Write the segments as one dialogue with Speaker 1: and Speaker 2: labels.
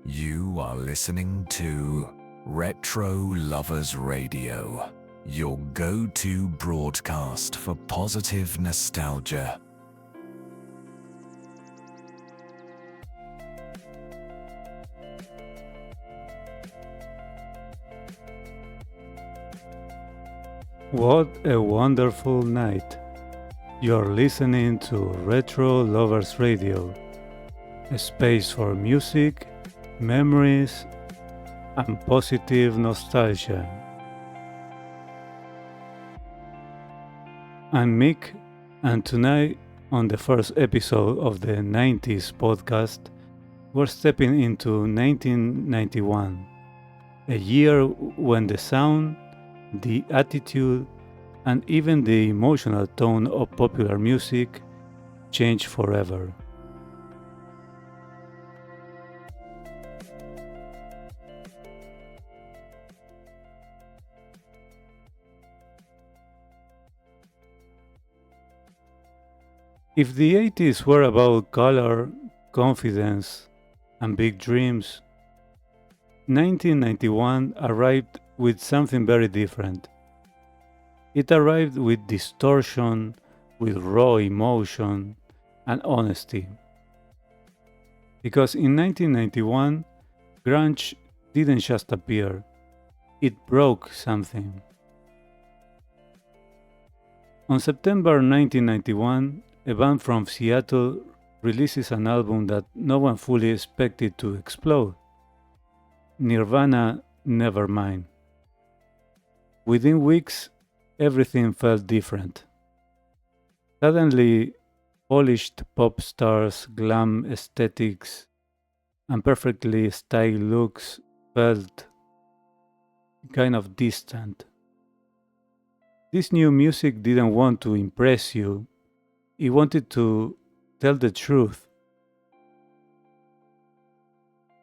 Speaker 1: You are listening to RetroLovers Radio, your go-to broadcast for positive nostalgia.
Speaker 2: What a wonderful night. You're listening to Retro Lovers Radio, a space for music, memories, and positive nostalgia. I'm Mick, and tonight, on the first episode of the 90s podcast, we're stepping into 1991, a year when the sound, the attitude, and even the emotional tone of popular music changed forever. If the 80s were about color, confidence, and big dreams, 1991 arrived with something very different. It arrived with distortion, with raw emotion, and honesty. Because in 1991, grunge didn't just appear, it broke something. On September 1991, a band from Seattle releases an album that no one fully expected to explode. Nirvana, Nevermind. Within weeks, everything felt different. Suddenly, polished pop stars, glam aesthetics, and perfectly styled looks felt kind of distant. This new music didn't want to impress you, it wanted to tell the truth.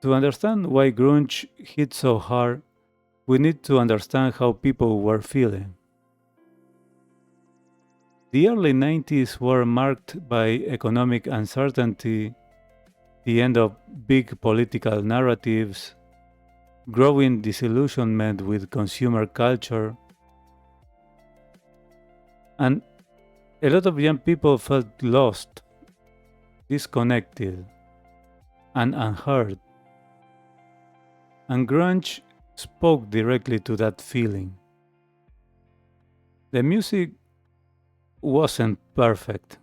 Speaker 2: To understand why grunge hit so hard, we need to understand how people were feeling. The early 90s were marked by economic uncertainty, the end of big political narratives, growing disillusionment with consumer culture, and a lot of young people felt lost, disconnected, and unheard. And grunge spoke directly to that feeling. The music wasn't perfect.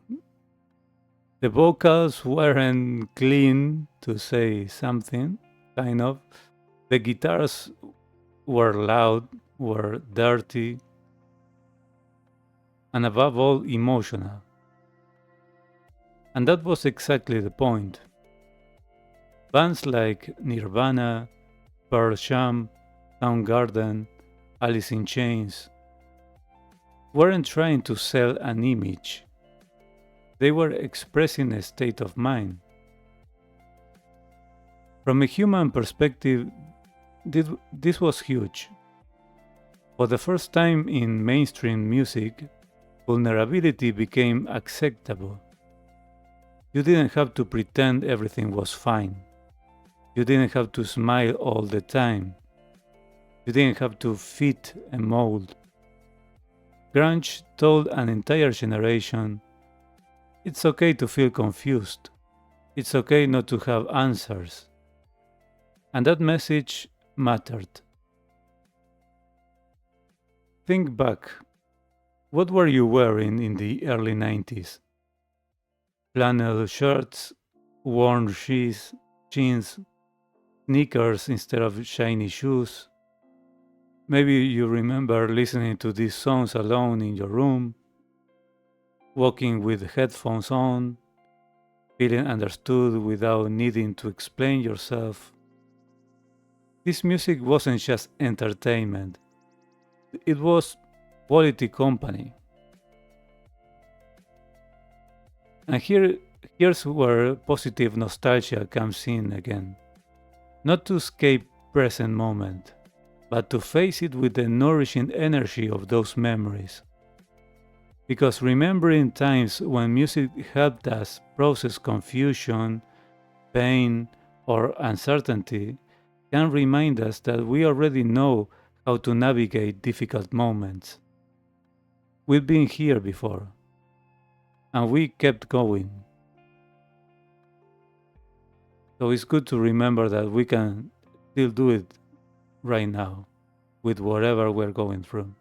Speaker 2: The vocals weren't clean, to say something, kind of. The guitars were loud, were dirty, and above all, emotional. And that was exactly the point. Bands like Nirvana, Pearl Jam, Soundgarden, Alice in Chains weren't trying to sell an image. They were expressing a state of mind. From a human perspective, this was huge. For the first time in mainstream music, vulnerability became acceptable. You didn't have to pretend everything was fine. You didn't have to smile all the time. You didn't have to fit a mold. Grunge told an entire generation, it's okay to feel confused. It's okay not to have answers. And that message mattered. Think back. What were you wearing in the early 90s? Flannel shirts, worn jeans, sneakers instead of shiny shoes. Maybe you remember listening to these songs alone in your room, walking with headphones on, feeling understood without needing to explain yourself. This music wasn't just entertainment, it was quality company. And here's where positive nostalgia comes in again. Not to escape present moment, but to face it with the nourishing energy of those memories. Because remembering times when music helped us process confusion, pain, or uncertainty can remind us that we already know how to navigate difficult moments. We've been here before, and we kept going. So it's good to remember that we can still do it right now with whatever we're going through.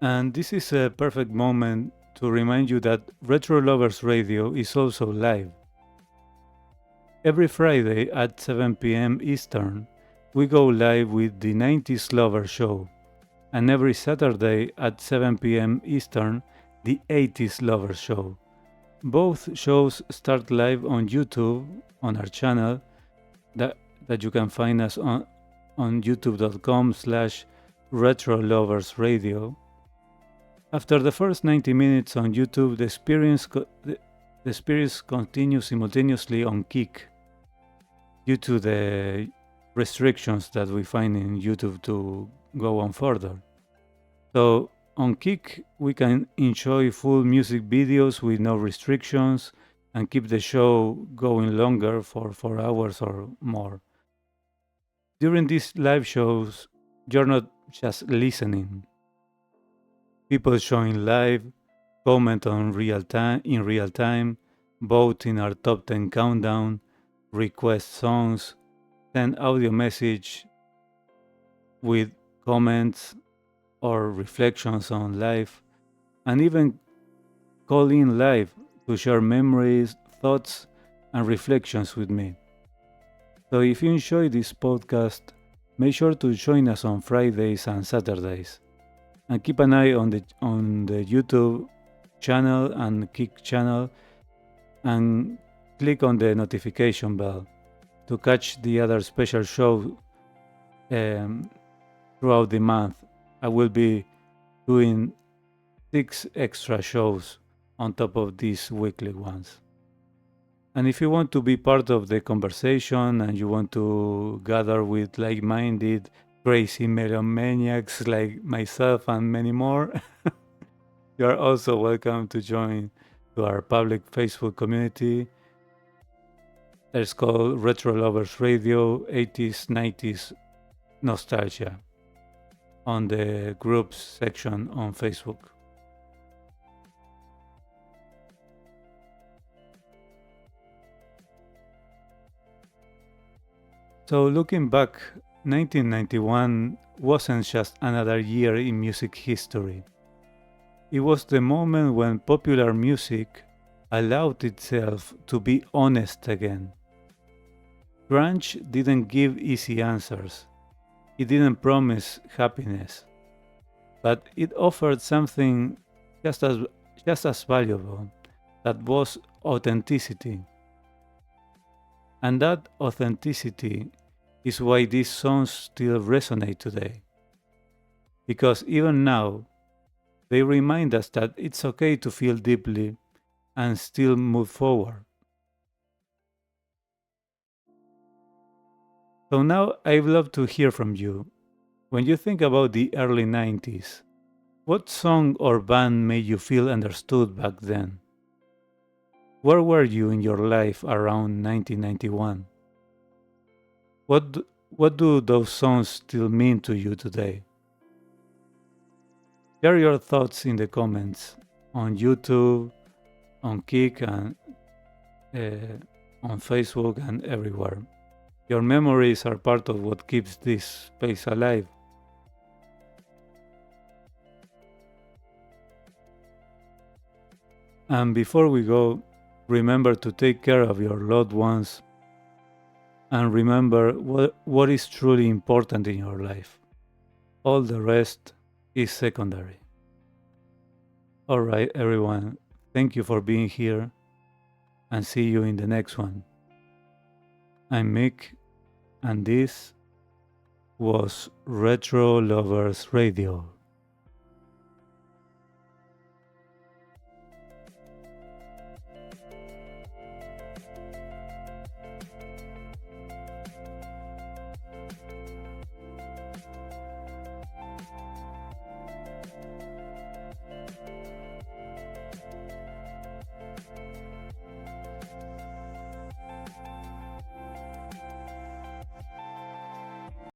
Speaker 2: And this is a perfect moment to remind you that RetroLovers Radio is also live. Every Friday at 7 p.m. Eastern, we go live with the 90s Lover Show, and every Saturday at 7 p.m. Eastern, the 80s Lover Show. Both shows start live on YouTube on our channel that you can find us on youtube.com/RetroLoversRadio. After the first 90 minutes on YouTube, the experience continues simultaneously on Kick due to the restrictions that we find in YouTube to go on further. So on Kick, we can enjoy full music videos with no restrictions and keep the show going longer for 4 hours or more. During these live shows, you're not just listening. People join live, comment in real time, vote in our top 10 countdown, request songs, send audio message with comments or reflections on life, and even call in live to share memories, thoughts, and reflections with me. So if you enjoy this podcast, make sure to join us on Fridays and Saturdays. And keep an eye on the YouTube channel and Kick channel, and click on the notification bell to catch the other special show throughout the month. I will be doing 6 extra shows on top of these weekly ones. And if you want to be part of the conversation and you want to gather with like-minded crazy melomaniacs like myself and many more, you are also welcome to join to our public Facebook community. It's called RetroLovers Radio 80s 90s Nostalgia on the groups section on Facebook. So looking back, 1991 wasn't just another year in music history. It was the moment when popular music allowed itself to be honest again. Grunge didn't give easy answers. It didn't promise happiness. But it offered something just as valuable, that was authenticity. And that authenticity is why these songs still resonate today. Because even now, they remind us that it's okay to feel deeply and still move forward. So now I'd love to hear from you. When you think about the early 90s, what song or band made you feel understood back then? Where were you in your life around 1991? What do those songs still mean to you today? Share your thoughts in the comments on YouTube, on Kick, and on Facebook and everywhere. Your memories are part of what keeps this space alive. And before we go, remember to take care of your loved ones and remember what is truly important in your life. All the rest is secondary. All right, everyone, thank you for being here and see you in the next one. I'm Mick, and this was Retro Lovers Radio.